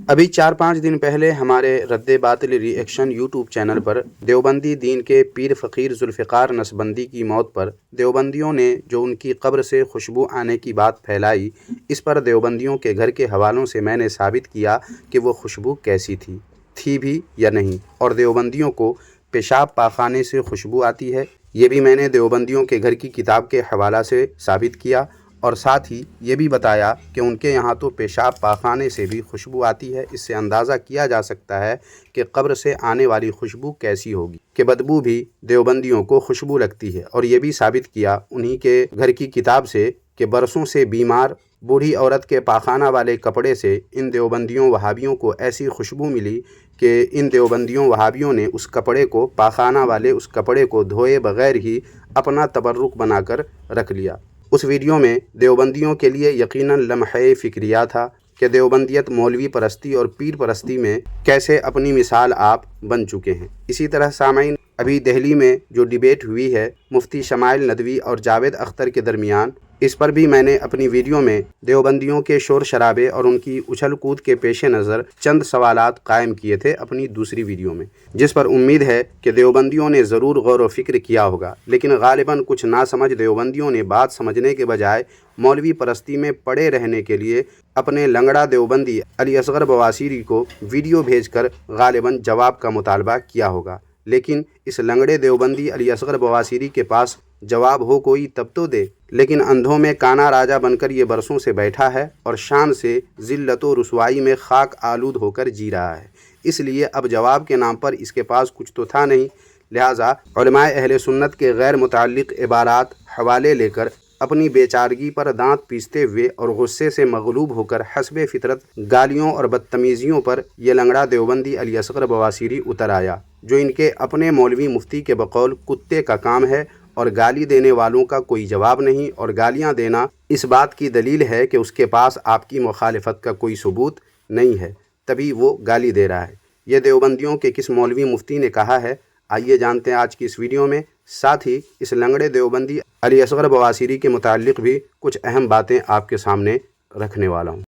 ابھی 4-5 دن پہلے ہمارے رد باطل ری ایکشن یوٹیوب چینل پر دیوبندی دین کے پیر فقیر ذوالفقار نسبندی کی موت پر دیوبندیوں نے جو ان کی قبر سے خوشبو آنے کی بات پھیلائی، اس پر دیوبندیوں کے گھر کے حوالوں سے میں نے ثابت کیا کہ وہ خوشبو کیسی تھی بھی یا نہیں، اور دیوبندیوں کو پیشاب پاخانے سے خوشبو آتی ہے، یہ بھی میں نے دیوبندیوں کے گھر کی کتاب کے حوالہ سے ثابت کیا، اور ساتھ ہی یہ بھی بتایا کہ ان کے یہاں تو پیشاب پاخانے سے بھی خوشبو آتی ہے۔ اس سے اندازہ کیا جا سکتا ہے کہ قبر سے آنے والی خوشبو کیسی ہوگی، کہ بدبو بھی دیوبندیوں کو خوشبو لگتی ہے۔ اور یہ بھی ثابت کیا انہی کے گھر کی کتاب سے کہ برسوں سے بیمار بوڑھی عورت کے پاخانہ والے کپڑے سے ان دیوبندیوں وہابیوں کو ایسی خوشبو ملی کہ ان دیوبندیوں وہابیوں نے اس کپڑے کو، پاخانہ والے اس کپڑے کو دھوئے بغیر ہی اپنا تبرک بنا کر رکھ لیا۔ اس ویڈیو میں دیوبندیوں کے لیے یقیناً لمحہ فکریہ تھا کہ دیوبندیت مولوی پرستی اور پیر پرستی میں کیسے اپنی مثال آپ بن چکے ہیں۔ اسی طرح سامعین، ابھی دہلی میں جو ڈیبیٹ ہوئی ہے مفتی شمائل ندوی اور جاوید اختر کے درمیان، اس پر بھی میں نے اپنی ویڈیو میں دیوبندیوں کے شور شرابے اور ان کی اچھل کود کے پیش نظر چند سوالات قائم کیے تھے اپنی دوسری ویڈیو میں، جس پر امید ہے کہ دیوبندیوں نے ضرور غور و فکر کیا ہوگا، لیکن غالباً کچھ ناسمجھ دیوبندیوں نے بات سمجھنے کے بجائے مولوی پرستی میں پڑے رہنے کے لیے اپنے لنگڑا دیوبندی علی اصغر بواسیری کو ویڈیو بھیج کر غالباً جواب کا مطالبہ کیا ہوگا، لیکن اس لنگڑے دیوبندی علی اصغر بواسیری کے پاس جواب ہو کوئی تب تو دے، لیکن اندھوں میں کانا راجا بن کر یہ برسوں سے بیٹھا ہے اور شان سے ذلت و رسوائی میں خاک آلود ہو کر جی رہا ہے، اس لیے اب جواب کے نام پر اس کے پاس کچھ تو تھا نہیں، لہٰذا علماء اہل سنت کے غیر متعلق عبارات حوالے لے کر اپنی بیچارگی پر دانت پیستے ہوئے اور غصے سے مغلوب ہو کر حسب فطرت گالیوں اور بدتمیزیوں پر یہ لنگڑا دیوبندی علی اصغر بواسیری اتر آیا، جو ان کے اپنے مولوی مفتی کے بقول کتے کا کام ہے، اور گالی دینے والوں کا کوئی جواب نہیں، اور گالیاں دینا اس بات کی دلیل ہے کہ اس کے پاس آپ کی مخالفت کا کوئی ثبوت نہیں ہے، تبھی وہ گالی دے رہا ہے۔ یہ دیوبندیوں کے کس مولوی مفتی نے کہا ہے، آئیے جانتے ہیں آج کی اس ویڈیو میں، ساتھ ہی اس لنگڑے دیوبندی علی اصغر بواسیری کے متعلق بھی کچھ اہم باتیں آپ کے سامنے رکھنے والا ہوں۔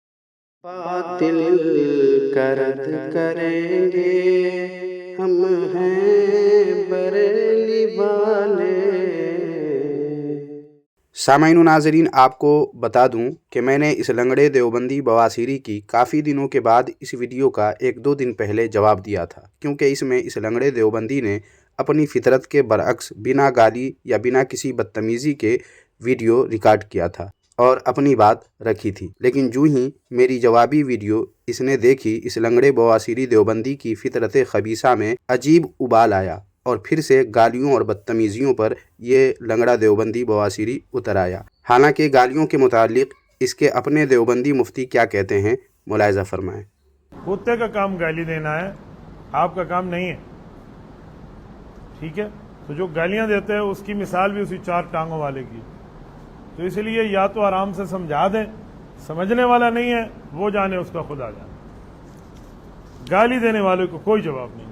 باطل کا رد کریں گے ہم ہیں بریلی والے۔ سامعین و ناظرین، آپ کو بتا دوں کہ میں نے اس لنگڑے دیوبندی بواسیری کی کافی دنوں کے بعد اس ویڈیو کا 1-2 دن پہلے جواب دیا تھا، کیونکہ اس میں اس لنگڑے دیوبندی نے اپنی فطرت کے برعکس بنا گالی یا بنا کسی بدتمیزی کے ویڈیو ریکارڈ کیا تھا اور اپنی بات رکھی تھی، لیکن جو ہی میری جوابی ویڈیو اس نے دیکھی، اس لنگڑے بواسیری دیوبندی کی فطرت خبیثہ میں عجیب ابال آیا اور پھر سے گالیوں اور بدتمیزیوں پر یہ لنگڑا دیوبندی بواسیری اتر آیا۔ حالانکہ گالیوں کے متعلق اس کے اپنے دیوبندی مفتی کیا کہتے ہیں، ملاحظہ فرمائیں۔ کتے کا کام گالی دینا ہے، آپ کا کام نہیں ہے، ٹھیک ہے؟ تو جو گالیاں دیتے ہیں اس کی مثال بھی اسی 4 ٹانگوں والے کی، تو اس لیے یا تو آرام سے سمجھا دیں، سمجھنے والا نہیں ہے وہ جانے اس کا خدا جانے، گالی دینے والے کو کوئی جواب نہیں۔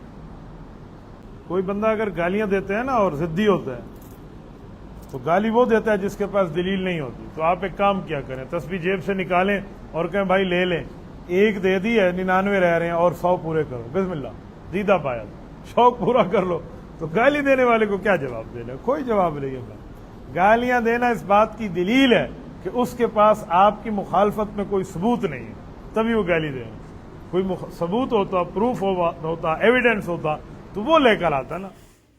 کوئی بندہ اگر گالیاں دیتے ہیں نا اور ضدی ہوتا ہے تو گالی وہ دیتا ہے جس کے پاس دلیل نہیں ہوتی، تو آپ ایک کام کیا کریں، تسبیح جیب سے نکالیں اور کہیں بھائی لے لیں، 1 دے دی ہے، 99 رہ رہے ہیں اور 100 پورے کرو، بسم اللہ، دیدہ پایا، شوق پورا کر لو۔ تو گالی دینے والے کو کیا جواب دینا، کوئی جواب نہیں ہے۔ گالیاں دینا اس بات کی دلیل ہے کہ اس کے پاس آپ کی مخالفت میں کوئی ثبوت نہیں ہے، تبھی وہ گالی دے رہے۔ کوئی ثبوت ہوتا، پروف ہوتا، ایویڈنس ہوتا تو وہ لے کر آتا نا۔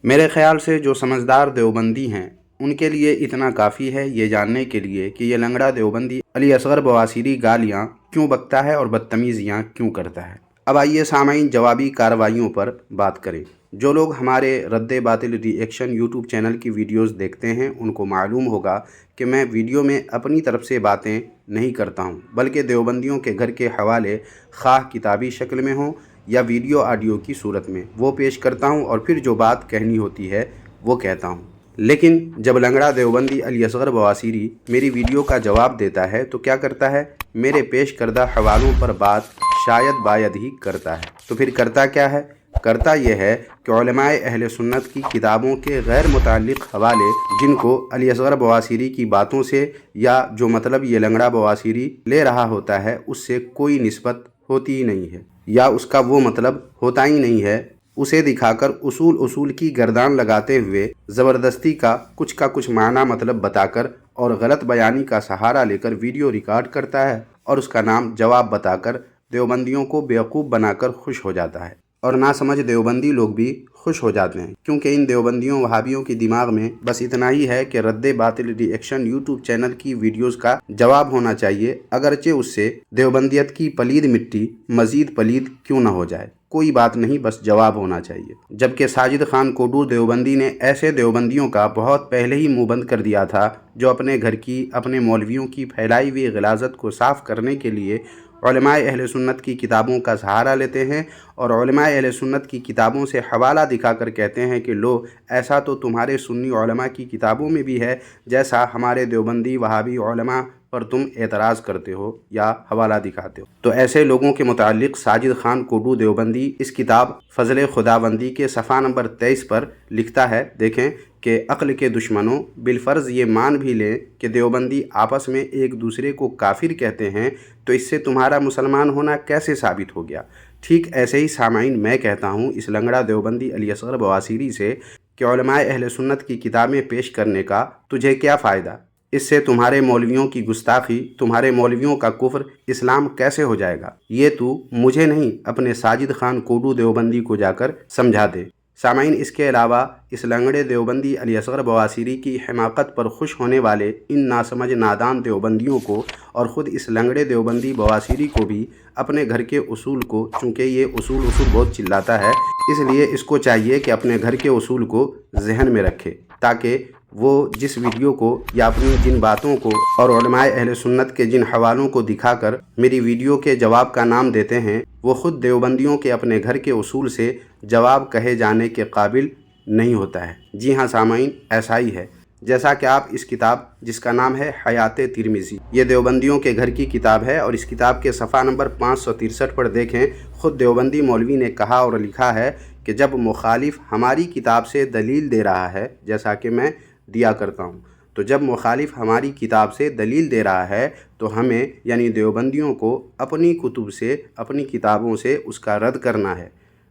میرے خیال سے جو سمجھدار دیوبندی ہیں ان کے لیے اتنا کافی ہے یہ جاننے کے لیے کہ یہ لنگڑا دیوبندی علی اصغر بواسیری گالیاں کیوں بکتا ہے اور بدتمیزیاں کیوں کرتا ہے۔ اب آئیے سامعین جوابی کارروائیوں پر بات کریں۔ جو لوگ ہمارے رد باطل ری ایکشن یوٹیوب چینل کی ویڈیوز دیکھتے ہیں ان کو معلوم ہوگا کہ میں ویڈیو میں اپنی طرف سے باتیں نہیں کرتا ہوں، بلکہ دیوبندیوں کے گھر کے حوالے خواہ کتابی شکل میں ہوں یا ویڈیو آڈیو کی صورت میں وہ پیش کرتا ہوں، اور پھر جو بات کہنی ہوتی ہے وہ کہتا ہوں۔ لیکن جب لنگڑا دیوبندی علی اصغر بواسیری میری ویڈیو کا جواب دیتا ہے تو کیا کرتا ہے، میرے پیش کردہ حوالوں پر بات شاید باید ہی کرتا ہے۔ تو پھر کرتا کیا ہے؟ کرتا یہ ہے کہ علماء اہل سنت کی کتابوں کے غیر متعلق حوالے، جن کو علی اصغر بواسیری کی باتوں سے یا جو مطلب یہ لنگڑا بواسیری لے رہا ہوتا ہے اس سے کوئی نسبت ہوتی ہی نہیں ہے، یا اس کا وہ مطلب ہوتا ہی نہیں ہے، اسے دکھا کر اصول کی گردان لگاتے ہوئے زبردستی کا کچھ معنی مطلب بتا کر اور غلط بیانی کا سہارا لے کر ویڈیو ریکارڈ کرتا ہے اور اس کا نام جواب بتا کر دیوبندیوں کو بیوقوف بنا کر خوش ہو جاتا ہے، اور نہ سمجھ دیوبندی لوگ بھی خوش ہو جاتے ہیں، کیونکہ ان دیوبندیوں وہابیوں کے دماغ میں بس اتنا ہی ہے کہ رد باطل ری ایکشن یوٹیوب چینل کی ویڈیوز کا جواب ہونا چاہیے، اگرچہ اس سے دیوبندیت کی پلید مٹی مزید پلید کیوں نہ ہو جائے، کوئی بات نہیں، بس جواب ہونا چاہیے۔ جبکہ ساجد خان کوڈو دیوبندی نے ایسے دیوبندیوں کا بہت پہلے ہی منہ بند کر دیا تھا جو اپنے گھر کی اپنے مولویوں کی پھیلائی ہوئی غلاظت کو صاف کرنے کے لیے علماء اہل سنت کی کتابوں کا سہارا لیتے ہیں اور علماء اہل سنت کی کتابوں سے حوالہ دکھا کر کہتے ہیں کہ لو، ایسا تو تمہارے سنی علماء کی کتابوں میں بھی ہے جیسا ہمارے دیوبندی وہابی علماء پر تم اعتراض کرتے ہو یا حوالہ دکھاتے ہو۔ تو ایسے لوگوں کے متعلق ساجد خان کوڈو دیوبندی اس کتاب فضل خداوندی کے صفحہ نمبر 23 پر لکھتا ہے، دیکھیں کہ عقل کے دشمنوں، بالفرض یہ مان بھی لیں کہ دیوبندی آپس میں ایک دوسرے کو کافر کہتے ہیں، تو اس سے تمہارا مسلمان ہونا کیسے ثابت ہو گیا؟ ٹھیک ایسے ہی سامعین میں کہتا ہوں اس لنگڑا دیوبندی علی اصغر بواسیری سے کہ علماء اہل سنت کی کتابیں پیش کرنے کا تجھے کیا فائدہ؟ اس سے تمہارے مولویوں کی گستاخی، تمہارے مولویوں کا کفر اسلام کیسے ہو جائے گا؟ یہ تو مجھے نہیں، اپنے ساجد خان کوڈو دیوبندی کو جا کر سمجھا دے۔ سامعین، اس کے علاوہ اس لنگڑے دیوبندی علی اصغر بواسیری کی حماقت پر خوش ہونے والے ان ناسمجھ نادان دیوبندیوں کو اور خود اس لنگڑے دیوبندی بواسیری کو بھی اپنے گھر کے اصول کو، چونکہ یہ اصول بہت چلاتا ہے، اس لیے اس کو چاہیے کہ اپنے گھر کے اصول کو ذہن میں رکھے، تاکہ وہ جس ویڈیو کو یا اپنی جن باتوں کو اور علماء اہل سنت کے جن حوالوں کو دکھا کر میری ویڈیو کے جواب کا نام دیتے ہیں، وہ خود دیوبندیوں کے اپنے گھر کے اصول سے جواب کہے جانے کے قابل نہیں ہوتا ہے۔ جی ہاں سامعین، ایسا ہی ہے، جیسا کہ آپ اس کتاب جس کا نام ہے حیات ترمذی، یہ دیوبندیوں کے گھر کی کتاب ہے، اور اس کتاب کے صفحہ نمبر 563 پر دیکھیں، خود دیوبندی مولوی نے کہا اور لکھا ہے کہ جب مخالف ہماری کتاب سے دلیل دے رہا ہے، جیسا کہ میں دیا کرتا ہوں، تو جب مخالف ہماری کتاب سے دلیل دے رہا ہے تو ہمیں یعنی دیوبندیوں کو اپنی کتب سے، اپنی کتابوں سے اس کا رد کرنا ہے،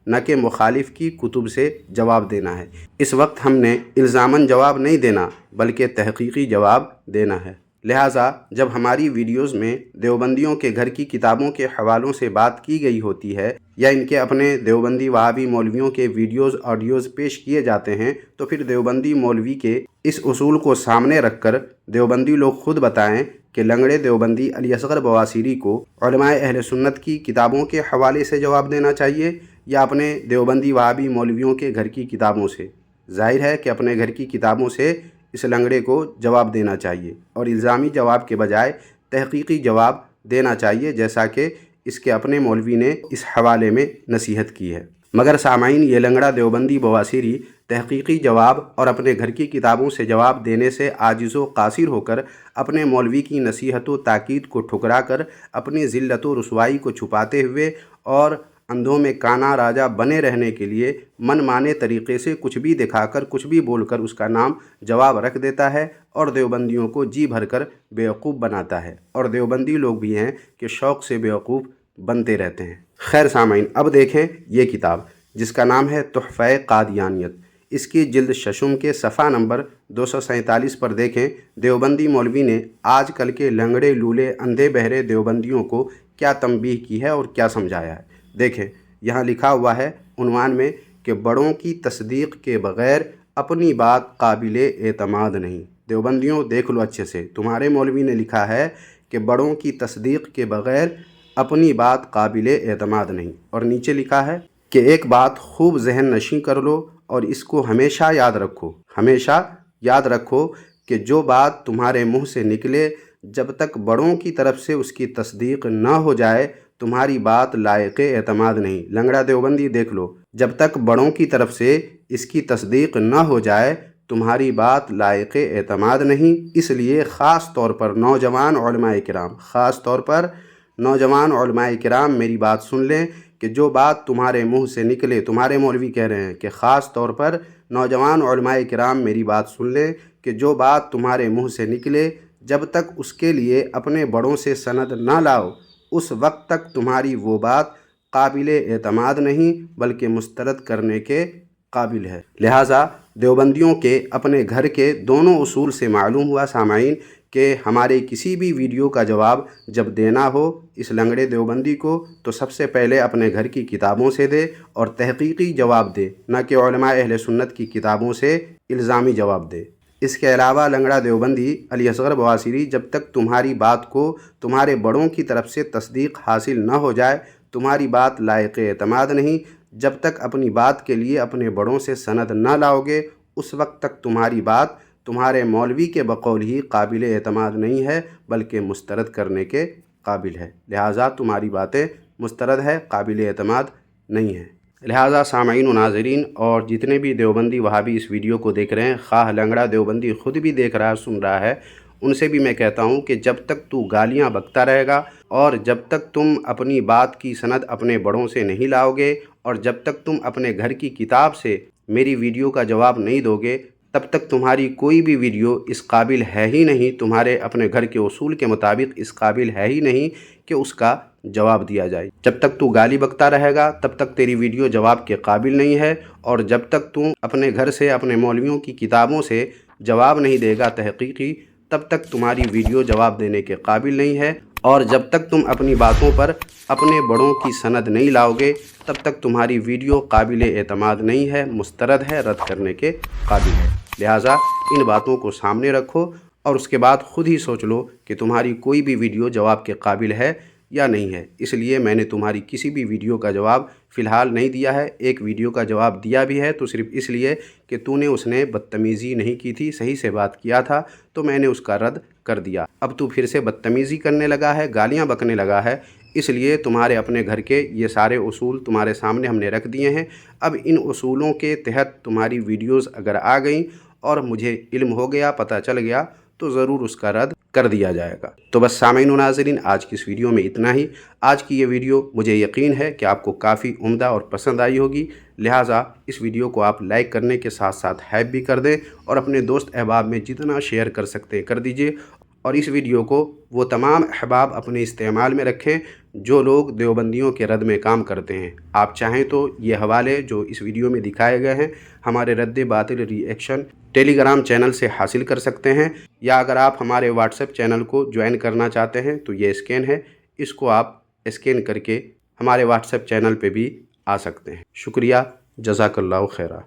نہ کہ مخالف کی کتب سے جواب دینا ہے۔ اس وقت ہم نے الزاماً جواب نہیں دینا بلکہ تحقیقی جواب دینا ہے۔ لہٰذا جب ہماری ویڈیوز میں دیوبندیوں کے گھر کی کتابوں کے حوالوں سے بات کی گئی ہوتی ہے یا ان کے اپنے دیوبندی وہابی مولویوں کے ویڈیوز آڈیوز پیش کیے جاتے ہیں، تو پھر دیوبندی مولوی کے اس اصول کو سامنے رکھ کر دیوبندی لوگ خود بتائیں کہ لنگڑے دیوبندی علی اصغر بواسیری کو علماء اہل سنت کی کتابوں کے حوالے سے جواب دینا چاہیے یا اپنے دیوبندی وہابی مولویوں کے گھر کی کتابوں سے۔ ظاہر ہے کہ اپنے گھر کی کتابوں سے اس لنگڑے کو جواب دینا چاہیے اور الزامی جواب کے بجائے تحقیقی جواب دینا چاہیے، جیسا کہ اس کے اپنے مولوی نے اس حوالے میں نصیحت کی ہے۔ مگر سامعین، یہ لنگڑا دیوبندی بواسیری تحقیقی جواب اور اپنے گھر کی کتابوں سے جواب دینے سے عاجز و قاصر ہو کر اپنے مولوی کی نصیحت و تاکید کو ٹھکرا کر اپنی ذلت و رسوائی کو چھپاتے ہوئے اور اندھوں میں کانا راجا بنے رہنے کے لیے من مانے طریقے سے کچھ بھی دکھا کر کچھ بھی بول کر اس کا نام جواب رکھ دیتا ہے اور دیوبندیوں کو جی بھر کر بیوقوف بناتا ہے، اور دیوبندی لوگ بھی ہیں کہ شوق سے بیوقوف بنتے رہتے ہیں۔ خیر سامعین، اب دیکھیں یہ کتاب جس کا نام ہے تحفہ قادیانیت، اس کی جلد ششم کے صفحہ نمبر 247 پر دیکھیں دیوبندی مولوی نے آج کل کے لنگڑے لولے اندھے بہرے دیوبندیوں کو کیا تنبیہ کی ہے اور کیا سمجھایا ہے۔ دیکھیں یہاں لکھا ہوا ہے عنوان میں کہ بڑوں کی تصدیق کے بغیر اپنی بات قابل اعتماد نہیں۔ دیوبندیوں دیکھ لو اچھے سے، تمہارے مولوی نے لکھا ہے کہ بڑوں کی تصدیق کے بغیر اپنی بات قابل اعتماد نہیں، اور نیچے لکھا ہے کہ ایک بات خوب ذہن نشین کر لو اور اس کو ہمیشہ یاد رکھو، ہمیشہ یاد رکھو کہ جو بات تمہارے منہ سے نکلے جب تک بڑوں کی طرف سے اس کی تصدیق نہ ہو جائے تمہاری بات لائق اعتماد نہیں۔ لنگڑا دیوبندی دیکھ لو، جب تک بڑوں کی طرف سے اس کی تصدیق نہ ہو جائے تمہاری بات لائق اعتماد نہیں۔ اس لیے خاص طور پر نوجوان علماء کرام، خاص طور پر نوجوان علماء کرام میری بات سن لیں کہ جو بات تمہارے منہ سے نکلے، تمہارے مولوی کہہ رہے ہیں کہ خاص طور پر نوجوان علماء کرام میری بات سن لیں کہ جو بات تمہارے منہ سے نکلے جب تک اس کے لیے اپنے بڑوں سے سند نہ لاؤ اس وقت تک تمہاری وہ بات قابل اعتماد نہیں بلکہ مسترد کرنے کے قابل ہے۔ لہٰذا دیوبندیوں کے اپنے گھر کے دونوں اصول سے معلوم ہوا سامعین کہ ہمارے کسی بھی ویڈیو کا جواب جب دینا ہو اس لنگڑے دیوبندی کو تو سب سے پہلے اپنے گھر کی کتابوں سے دے اور تحقیقی جواب دے، نہ کہ علماء اہل سنت کی کتابوں سے الزامی جواب دے۔ اس کے علاوہ لنگڑا دیوبندی علی اصغر بواسیری جب تک تمہاری بات کو تمہارے بڑوں کی طرف سے تصدیق حاصل نہ ہو جائے تمہاری بات لائق اعتماد نہیں، جب تک اپنی بات کے لیے اپنے بڑوں سے سند نہ لاؤ گے اس وقت تک تمہاری بات تمہارے مولوی کے بقول ہی قابل اعتماد نہیں ہے بلکہ مسترد کرنے کے قابل ہے۔ لہٰذا تمہاری باتیں مسترد ہے، قابل اعتماد نہیں ہے۔ لہٰذا سامعین و ناظرین اور جتنے بھی دیوبندی وہابی اس ویڈیو کو دیکھ رہے ہیں، خواہ لنگڑا دیوبندی خود بھی دیکھ رہا ہے سن رہا ہے، ان سے بھی میں کہتا ہوں کہ جب تک تو گالیاں بکتا رہے گا اور جب تک تم اپنی بات کی سند اپنے بڑوں سے نہیں لاؤ گے اور جب تک تم اپنے گھر کی کتاب سے میری ویڈیو کا جواب نہیں دو گے تب تک تمہاری کوئی بھی ویڈیو اس قابل ہے ہی نہیں، تمہارے اپنے گھر کے اصول کے مطابق اس قابل ہے ہی نہیں کہ اس کا جواب دیا جائے۔ جب تک تو گالی بکتا رہے گا تب تک تیری ویڈیو جواب کے قابل نہیں ہے، اور جب تک تم اپنے گھر سے اپنے مولویوں کی کتابوں سے جواب نہیں دے گا تحقیقی تب تک تمہاری ویڈیو جواب دینے کے قابل نہیں ہے، اور جب تک تم اپنی باتوں پر اپنے بڑوں کی سند نہیں لاؤ گے تب تک تمہاری ویڈیو قابل اعتماد نہیں ہے، مسترد ہے، رد کرنے کے قابل ہے۔ لہٰذا ان باتوں کو سامنے رکھو اور اس کے بعد خود ہی سوچ لو کہ تمہاری کوئی بھی ویڈیو جواب کے قابل ہے یا نہیں ہے۔ اس لیے میں نے تمہاری کسی بھی ویڈیو کا جواب فی الحال نہیں دیا ہے۔ ایک ویڈیو کا جواب دیا بھی ہے تو صرف اس لیے کہ تو نے اس نے بدتمیزی نہیں کی تھی، صحیح سے بات کیا تھا تو میں نے اس کا رد کر دیا۔ اب تو پھر سے بدتمیزی کرنے لگا ہے، گالیاں بکنے لگا ہے، اس لیے تمہارے اپنے گھر کے یہ سارے اصول تمہارے سامنے ہم نے رکھ دیے ہیں۔ اب ان اصولوں کے تحت تمہاری ویڈیوز اگر آ گئیں اور مجھے علم ہو گیا، پتہ چل گیا تو ضرور اس کا رد کر دیا جائے گا۔ تو بس سامعین و ناظرین آج کی اس ویڈیو میں اتنا ہی۔ آج کی یہ ویڈیو مجھے یقین ہے کہ آپ کو کافی عمدہ اور پسند آئی ہوگی، لہٰذا اس ویڈیو کو آپ لائک کرنے کے ساتھ ساتھ ہائپ بھی کر دیں اور اپنے دوست احباب میں جتنا شیئر کر سکتے کر دیجئے، اور اس ویڈیو کو وہ تمام احباب اپنے استعمال میں رکھیں جو لوگ دیوبندیوں کے رد میں کام کرتے ہیں۔ آپ چاہیں تو یہ حوالے جو اس ویڈیو میں دکھائے گئے ہیں ہمارے رد باطل ری ایکشن ٹیلی گرام چینل سے حاصل کر سکتے ہیں، یا اگر آپ ہمارے واٹس ایپ چینل کو جوائن کرنا چاہتے ہیں تو یہ اسکین ہے، اس کو آپ اسکین کر کے ہمارے واٹس ایپ چینل پہ بھی آ سکتے ہیں۔ شکریہ، جزاک اللہ خیرہ۔